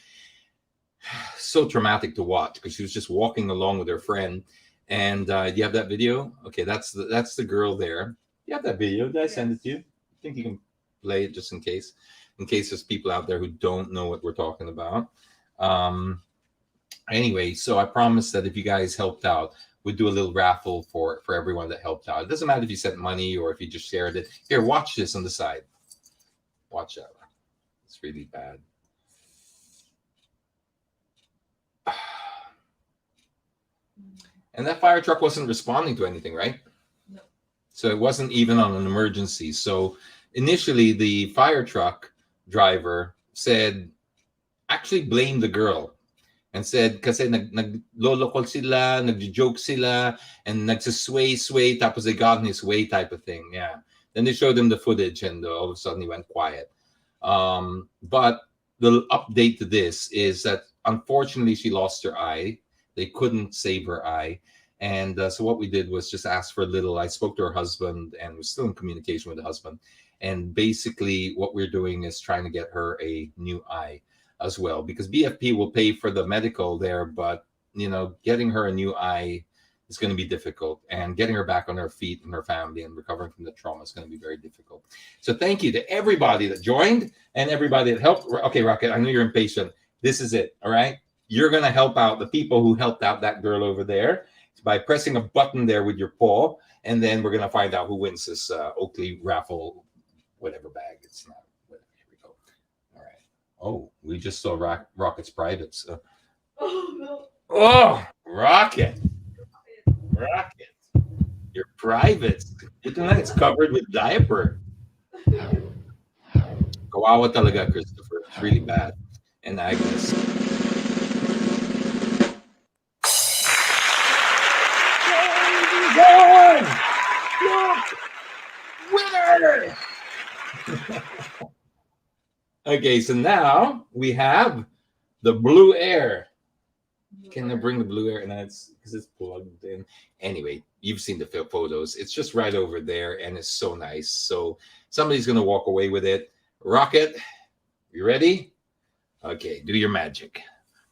So traumatic to watch because she was just walking along with her friend. And do you have that video? Okay, that's the girl there. You have that video. Did I send it to you? I think you can play it just in case there's people out there who don't know what we're talking about. Anyway, so I promised that if you guys helped out, we'd do a little raffle for everyone that helped out. It doesn't matter if you sent money or if you just shared it. Here, watch this on the side. Watch that. It's really bad. And that fire truck wasn't responding to anything, right? No. So it wasn't even on an emergency. So initially, the fire truck driver actually blamed the girl and said, kasi naglolokol sila, nagjo-joke sila, and nagsisway, tapos they got in his way type of thing. Yeah. Then they showed him the footage, and all of a sudden he went quiet. But the update to this is that unfortunately she lost her eye. They couldn't save her eye. And so what we did was just ask for a little. I spoke to her husband and was still in communication with the husband. And basically what we're doing is trying to get her a new eye as well, because BFP will pay for the medical there, but getting her a new eye is going to be difficult, and getting her back on her feet and her family and recovering from the trauma is going to be very difficult. So thank you to everybody that joined and everybody that helped. Okay, Rocket, I know you're impatient. This is it. All right. You're going to help out the people who helped out that girl over there by pressing a button there with your paw. And then we're going to find out who wins this Oakley Raffle, whatever bag it's not. Here we go. All right. Oh, we just saw Rocket's privates. Oh, no. Oh, Rocket. Your privates. It's covered with diaper. Kawawa talaga, Christopher. It's really bad. And Agnes. Winner! Okay, so now we have the BlueAir. Can I bring the BlueAir? And it's because it's plugged in. Anyway, you've seen the photos. It's just right over there, and it's so nice. So somebody's gonna walk away with it. Rocket, you ready? Okay, do your magic.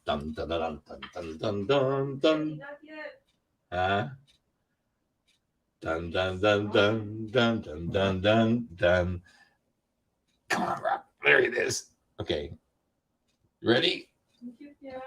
Dun dun dun dun dun dun dun dun. Not yet. Dun dun dun dun dun dun dun dun dun. Come on, Rock. There it is. Okay. Ready? Yeah.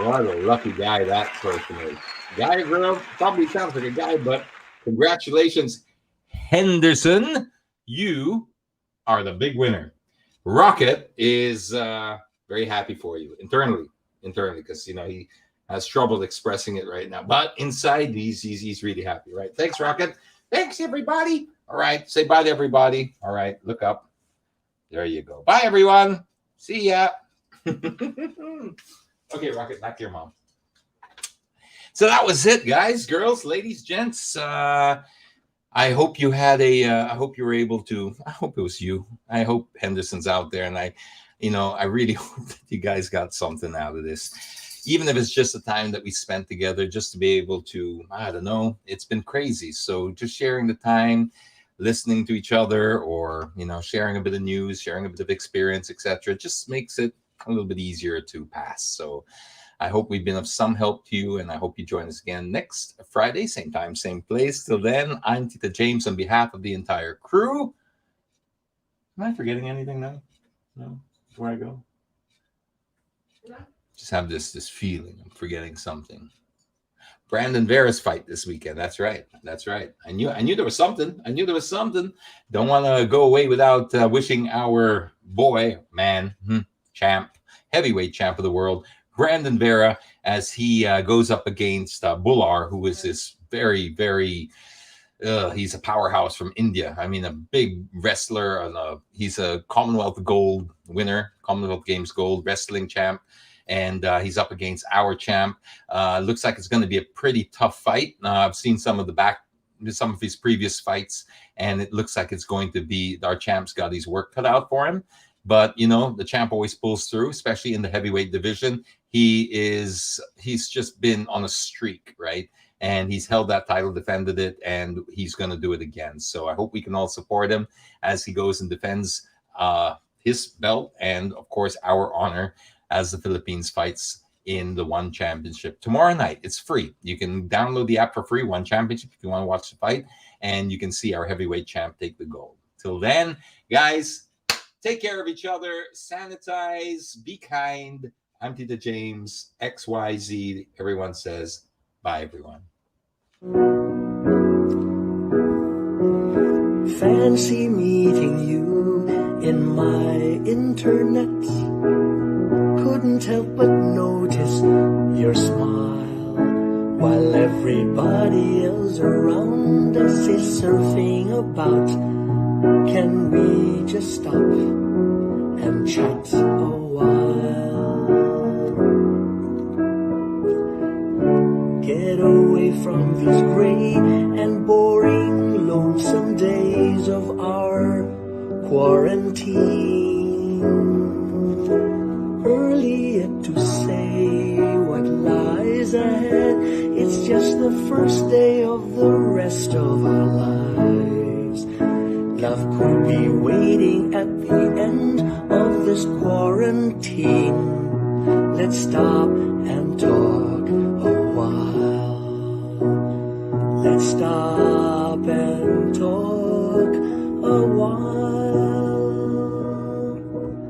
What a lucky guy that person is. Guy or girl, probably sounds like a guy, but congratulations, Henderson. You are the big winner. Rocket is very happy for you internally, because he has trouble expressing it right now. But inside, he's really happy, right? Thanks, Rocket. Thanks, everybody. All right, say bye to everybody. All right, look up. There you go. Bye, everyone. See ya. Okay, Rocket, back to your mom. So that was it, guys, girls, ladies, gents. I hope you had I hope you were able to. I hope it was you. I hope Henderson's out there, and I really hope that you guys got something out of this, even if it's just the time that we spent together, just to be able to. I don't know. It's been crazy. So just sharing the time, listening to each other, or sharing a bit of news, sharing a bit of experience, etc. Just makes it a little bit easier to pass. So I hope we've been of some help to you, and I hope you join us again next Friday, same time, same place. Till then, I'm Tita James on behalf of the entire crew. Am I forgetting anything now? No? Before I go? No. Just have this feeling I'm forgetting something. Brandon Vera's fight this weekend. That's right. I knew there was something. Don't want to go away without wishing our boy, champ, heavyweight champ of the world, Brandon Vera, as he goes up against Bullar, who is this very, very, he's a powerhouse from India. I mean, a big wrestler. And he's a Commonwealth Gold winner, Commonwealth Games Gold wrestling champ. And he's up against our champ. Looks like it's going to be a pretty tough fight. I've seen some of his previous fights, and it looks like it's going to be, our champ's got his work cut out for him. But the champ always pulls through, especially in the heavyweight division. He's just been on a streak, right? And he's held that title, defended it, and he's going to do it again. So I hope we can all support him as he goes and defends his belt, and of course our honor as the Philippines fights in the One Championship tomorrow night. It's free. You can download the app for free, One Championship, if you want to watch the fight, and you can see our heavyweight champ take the gold. Till then, guys, take care of each other, sanitize, be kind. I'm Tita James, XYZ. Everyone says bye, everyone. Fancy meeting you in my internet. Couldn't help but notice your smile while Everybody else around us is surfing about. Can we just stop and chat a while? Get away from these gray and boring, lonesome days of our quarantine. Early yet to say what lies ahead. It's just the first day of the rest of our lives. Love could be waiting at the end of this quarantine. Let's stop and talk